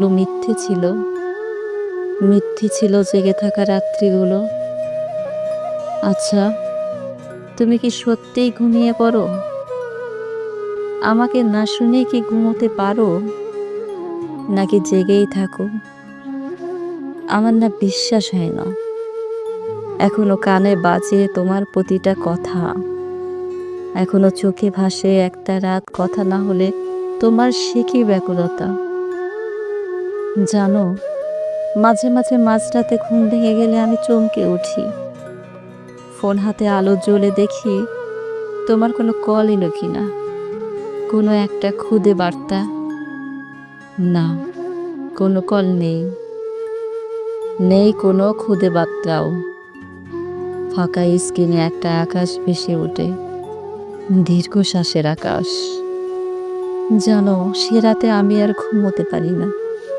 মিথ্যে ছিল। মিথ্যে ছিল জেগে থাকা রাত্রিগুলো। আচ্ছা, তুমি কি সত্যিই ঘুমিয়ে পড়ো? আমাকে না শুনে কি ঘুমোতে পারো? নাকি জেগেই থাকো? আমার না বিশ্বাস হয় না। এখনো কানে বাজে তোমার প্রতিটা কথা। এখনো চোখে ভাসে একটা রাত কথা না হলে তোমার সে কি ব্যাকুলতা। জানো, মাঝে মাঝে মাঝরাতে ঘুম ভেঙে গেলে আমি চমকে উঠি। ফোন হাতে আলো জ্বলে দেখি তোমার কোনো কল এলো কিনা, কোনো একটা খুদে বার্তা। না, কোনো কল নেই, নেই কোনো খুদে বার্তাও। ফাঁকা স্ক্রিনে একটা আকাশ ভেসে ওঠে, দীর্ঘশ্বাসের আকাশ। জানো, সে রাতে আমি আর ঘুমোতে পারি না।